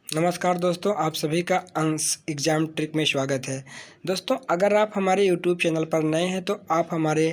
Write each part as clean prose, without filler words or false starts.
नमस्कार दोस्तों, आप सभी का अंश एग्ज़ाम ट्रिक में स्वागत है। दोस्तों, अगर आप हमारे यूट्यूब चैनल पर नए हैं तो आप हमारे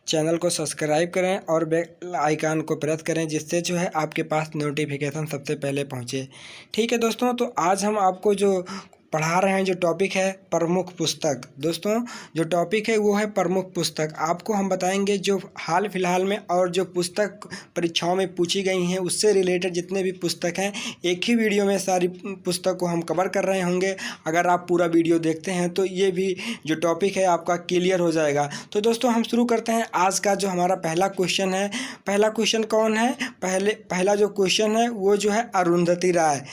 चैनल को सब्सक्राइब करें और बेल आइकन को प्रेस करें, जिससे जो है आपके पास नोटिफिकेशन सबसे पहले पहुंचे। ठीक है दोस्तों, तो आज हम आपको जो पढ़ा रहे हैं, जो टॉपिक है प्रमुख पुस्तक। दोस्तों, जो टॉपिक है वो है प्रमुख पुस्तक। आपको हम बताएंगे जो हाल फिलहाल में और जो पुस्तक परीक्षाओं में पूछी गई हैं उससे रिलेटेड जितने भी पुस्तक हैं, एक ही वीडियो में सारी पुस्तक को हम कवर कर रहे होंगे। अगर आप पूरा वीडियो देखते हैं तो ये भी जो टॉपिक है आपका क्लियर हो जाएगा। तो दोस्तों, हम शुरू करते हैं। आज का जो हमारा पहला क्वेश्चन है, पहला क्वेश्चन कौन है? पहला जो क्वेश्चन है वो जो है अरुंधति राय।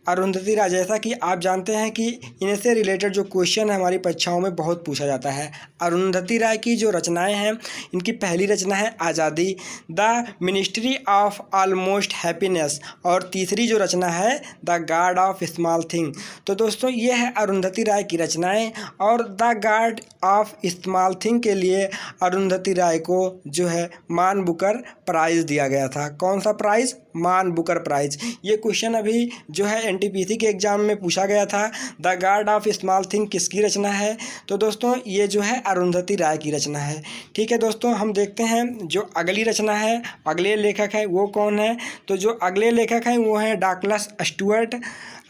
अरुंधति राय, जैसा कि आप जानते हैं कि इनसे रिलेटेड जो क्वेश्चन है हमारी परीक्षाओं में बहुत पूछा जाता है। अरुंधति राय की जो रचनाएं हैं, इनकी पहली रचना है आज़ादी, the ministry of almost happiness, और तीसरी जो रचना है the God of small thing. तो दोस्तों, ये है अरुंधति राय की रचनाएं। और the God of small thing के लिए अरुंधति राय को जो है मान बुकर प्राइज़ दिया गया था। कौन सा प्राइज़? मान बुकर प्राइज़। ये क्वेश्चन अभी जो है एनटीपीसी के एग्ज़ाम में पूछा गया था। The God of small thing किसकी रचना है? तो दोस्तों, ये जो है अरुंधति राय की रचना है। ठीक है दोस्तों, हम देखते हैं जो अगली रचना है, अगले लेखक है वो कौन है। तो जो अगले लेखक हैं वो हैं डगलस स्टुअर्ट।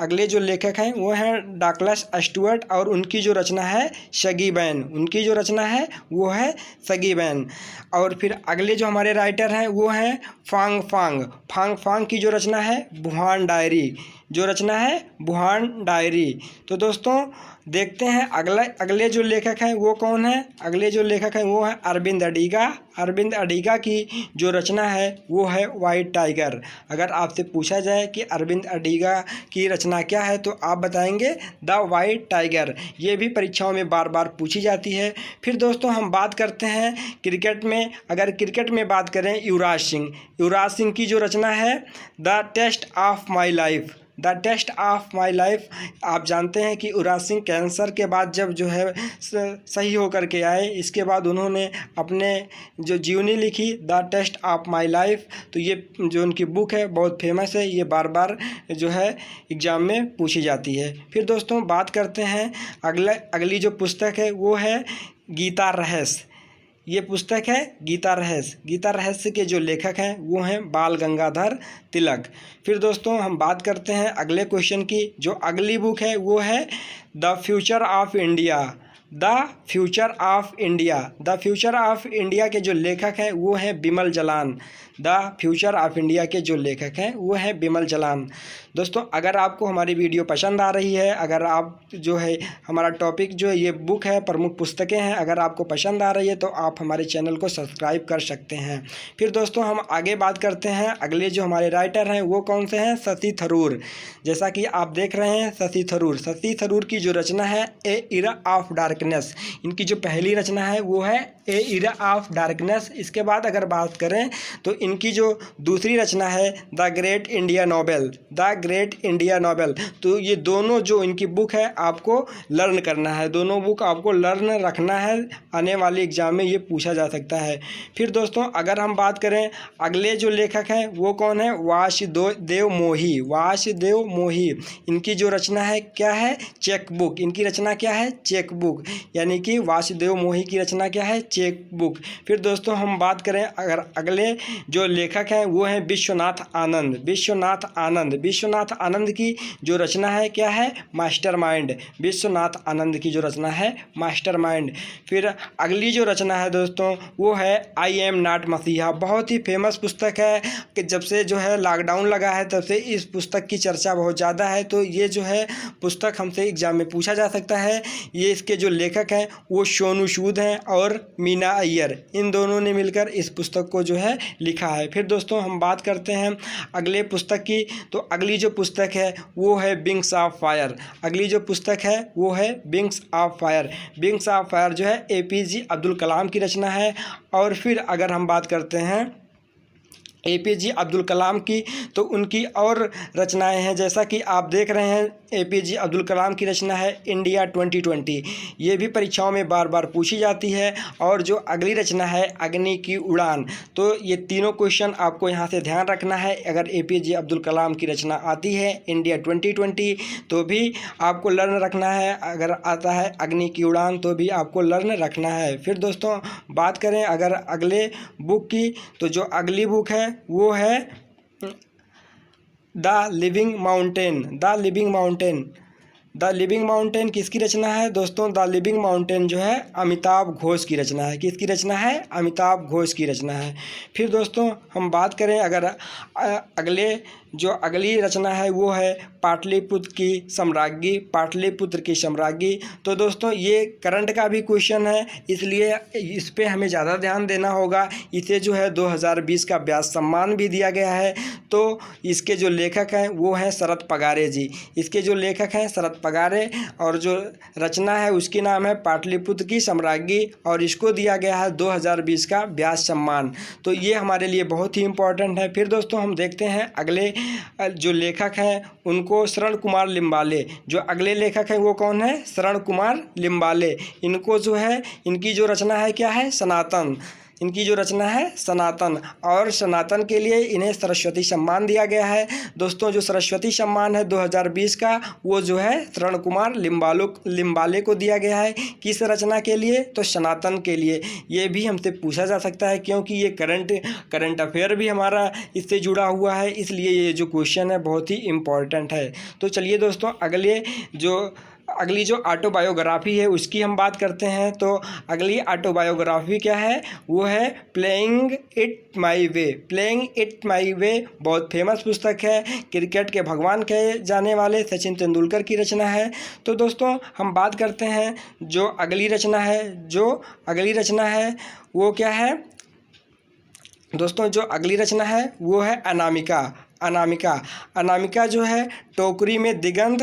अगले जो लेखक हैं वो हैं डगलस स्टुअर्ट, और उनकी जो रचना है सगी बैन। उनकी जो रचना है वो है सगी बैन। और फिर अगले जो हमारे राइटर हैं वो हैं फांग फांग। फांग फांग की जो रचना है वुहान डायरी। जो रचना है वुहान डायरी। तो दोस्तों, देखते हैं अगले जो लेखक हैं वो कौन है। अगले जो लेखक हैं वो है अरविंद अडिगा। अरविंद अडिगा की जो रचना है वो है वाइट टाइगर। अगर आपसे पूछा जाए कि अरविंद अडिगा की रचना क्या है तो आप बताएंगे द वाइट टाइगर। ये भी परीक्षाओं में बार बार पूछी जाती है। फिर दोस्तों, हम बात करते हैं क्रिकेट में। अगर क्रिकेट में बात करें, युवराज सिंह। युवराज सिंह की जो रचना है the test of my life. The test of my life. आप जानते हैं कि युवराज सिंह कैंसर के बाद जब जो है सही होकर के आए, इसके बाद उन्होंने अपने जो जीवनी लिखी the test of my life. तो ये जो उनकी बुक है बहुत फेमस है, ये बार बार जो है एग्ज़ाम में पूछी जाती है। फिर दोस्तों, बात करते हैं अगली जो पुस्तक है वो है गीता रहस्य। ये पुस्तक है गीता रहस्य। गीता रहस्य के जो लेखक हैं वो हैं बाल गंगाधर तिलक। फिर दोस्तों, हम बात करते हैं अगले क्वेश्चन की। जो अगली बुक है वो है the future of India. The future of India. The future of India के जो लेखक हैं वो हैं Bimal Jalan. The future of India के जो लेखक हैं वो हैं बिमल जलान। दोस्तों, अगर आपको हमारी वीडियो पसंद आ रही है, अगर आप जो है हमारा टॉपिक जो ये बुक है प्रमुख पुस्तकें हैं, अगर आपको पसंद आ रही है तो आप हमारे चैनल को सब्सक्राइब कर सकते हैं। फिर दोस्तों, हम आगे बात करते हैं। अगले जो हमारे राइटर हैं वो कौन से हैं? शशि थरूर। जैसा कि आप देख रहे हैं शशि थरूर। शशि थरूर की जो रचना है ए इरा ऑफ डार्कनेस। इनकी जो पहली रचना है वो है ए इरा ऑफ डार्कनेस। इसके बाद अगर बात करें तो इनकी जो दूसरी रचना है the great India novel. The great India novel. तो ये दोनों जो इनकी बुक है आपको लर्न करना है, दोनों बुक आपको लर्न रखना है, आने वाले एग्जाम में ये पूछा जा सकता है। फिर दोस्तों, अगर हम बात करें अगले जो लेखक हैं वो कौन है? वासुदेव मोही। वासुदेव मोही। इनकी जो रचना है क्या है? Cheque book. इनकी रचना क्या है? Cheque book. यानी कि वासुदेव मोही की रचना क्या है? Cheque book. फिर दोस्तों, हम बात करें अगर अगले जो लेखक हैं वो हैं विश्वनाथ आनंद। विश्वनाथ आनंद। विश्वनाथ आनंद की जो रचना है क्या है? मास्टरमाइंड। विश्वनाथ आनंद की जो रचना है मास्टरमाइंड। फिर अगली जो रचना है दोस्तों वो है आई एम नॉट मसीहा। बहुत ही फेमस पुस्तक है कि जब से जो है लॉकडाउन लगा है तब से इस पुस्तक की चर्चा बहुत ज़्यादा है। तो ये जो है पुस्तक हमसे एग्जाम में पूछा जा सकता है। ये इसके जो लेखक हैं वो सोनू सूद हैं और मीना अय्यर। इन दोनों ने मिलकर इस पुस्तक को जो है लिखा है। फिर दोस्तों, हम बात करते हैं अगले पुस्तक की। तो अगली जो पुस्तक है वो है विंग्स ऑफ फायर। अगली जो पुस्तक है वो है wings of fire. Wings of fire जो है एपीजे अब्दुल कलाम की रचना है। और फिर अगर हम बात करते हैं APJ अब्दुल कलाम की, तो उनकी और रचनाएं हैं, जैसा कि आप देख रहे हैं APJ अब्दुल कलाम की रचना है इंडिया 2020। ये भी परीक्षाओं में बार बार पूछी जाती है। और जो अगली रचना है अग्नि की उड़ान, तो ये तीनों क्वेश्चन आपको यहाँ से ध्यान रखना है। अगर APJ अब्दुल कलाम की रचना आती है इंडिया 2020 तो भी आपको लर्न रखना है, अगर आता है अग्नि की उड़ान तो भी आपको लर्न रखना है। फिर दोस्तों बात करें अगर अगले बुक की, तो जो अगली बुक है वो है the living mountain. The living mountain किसकी रचना है दोस्तों? द लिविंग माउंटेन जो है अमिताभ घोष की रचना है। किसकी रचना है? अमिताभ घोष की रचना है। फिर दोस्तों हम बात करें अगर अगली रचना है वो है पाटलिपुत्र की सम्राज्ञी। तो दोस्तों ये करंट का भी क्वेश्चन है, इसलिए इस पे हमें ज़्यादा ध्यान देना होगा। इसे जो है 2020 का व्यास सम्मान भी दिया गया है। तो इसके जो लेखक हैं वो हैं शरद पगारे जी। और जो रचना है उसकी नाम है पाटलिपुत्र की सम्राज्ञी, और इसको दिया गया है 2020 का व्यास सम्मान। तो ये हमारे लिए बहुत ही इम्पोर्टेंट है। फिर दोस्तों हम देखते हैं अगले जो लेखक हैं उनको शरण कुमार लिम्बाले। जो अगले लेखक हैं वो कौन है? शरण कुमार लिम्बाले। इनको जो है इनकी जो रचना है क्या है? सनातन। और सनातन के लिए इन्हें सरस्वती सम्मान दिया गया है। दोस्तों जो सरस्वती सम्मान है 2020 का वो जो है शरण कुमार लिम्बाले को दिया गया है। किस रचना के लिए? तो सनातन के लिए। ये भी हमसे पूछा जा सकता है क्योंकि ये करंट अफेयर भी हमारा इससे जुड़ा हुआ है, इसलिए ये जो क्वेश्चन है बहुत ही इम्पॉर्टेंट है। तो चलिए दोस्तों अगली जो ऑटोबायोग्राफी है उसकी हम बात करते हैं। तो अगली ऑटोबायोग्राफी क्या है? वो है प्लेइंग इट माई वे। बहुत फेमस पुस्तक है, क्रिकेट के भगवान कहे जाने वाले सचिन तेंदुलकर की रचना है। तो दोस्तों हम बात करते हैं जो अगली रचना है वो क्या है दोस्तों? जो अगली रचना है वो है अनामिका जो है टोकरी में दिगंत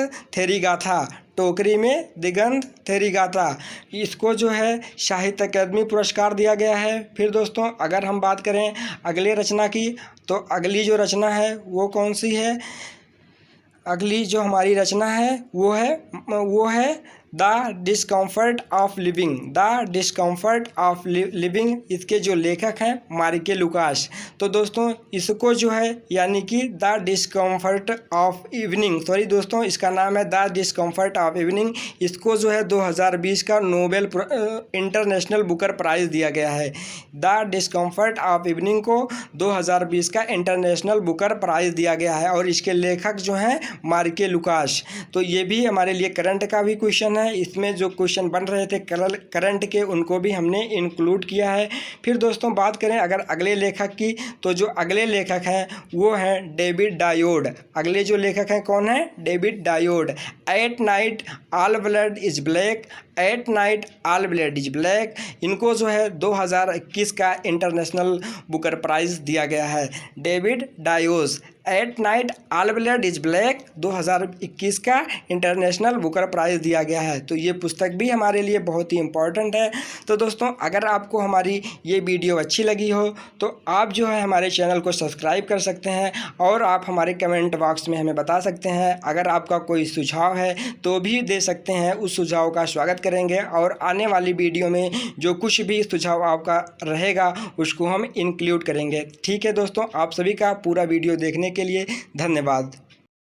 थेरी गाथा। इसको जो है साहित्य अकादमी पुरस्कार दिया गया है। फिर दोस्तों अगर हम बात करें अगले रचना की, तो अगली जो रचना है वो कौन सी है? अगली जो हमारी रचना है वो है द डिस्कम्फर्ट ऑफ लिविंग। इसके जो लेखक हैं मार्के लुकास। तो दोस्तों इसको जो है यानी कि द डिस्कम्फर्ट ऑफ इवनिंग, दोस्तों इसका नाम है द डिस्कम्फर्ट ऑफ इवनिंग। इसको जो है 2020 का नोबेल इंटरनेशनल बुकर प्राइज़ दिया गया है। द डिस्कम्फर्ट ऑफ इवनिंग को 2020 का इंटरनेशनल बुकर प्राइज़ दिया गया है, और इसके लेखक जो हैं मार्के लुकास। तो ये भी हमारे लिए करंट का भी क्वेश्चन है। इसमें जो क्वेश्चन बन रहे थे करंट के उनको भी हमने इंक्लूड किया है। फिर दोस्तों बात करें अगर अगले लेखक की, तो जो अगले लेखक हैं वो हैं डेविड डायोड। अगले जो लेखक हैं कौन है? David diode. At night all blood is black. इनको जो है 2021 का इंटरनेशनल बुकर प्राइज़ दिया गया है। David diode at night all blood is black 2021 का इंटरनेशनल बुकर प्राइज़ दिया गया है। तो ये पुस्तक भी हमारे लिए बहुत ही इम्पोर्टेंट है। तो दोस्तों अगर आपको हमारी ये वीडियो अच्छी लगी हो तो आप जो है हमारे चैनल को सब्सक्राइब कर सकते हैं, और आप हमारे कमेंट बॉक्स में हमें बता सकते हैं। अगर आपका कोई सुझाव है तो भी दे सकते हैं, उस सुझाव का स्वागत करेंगे, और आने वाली वीडियो में जो कुछ भी सुझाव आपका रहेगा उसको हम इंक्लूड करेंगे। ठीक है दोस्तों, आप सभी का पूरा वीडियो देखने के लिए धन्यवाद।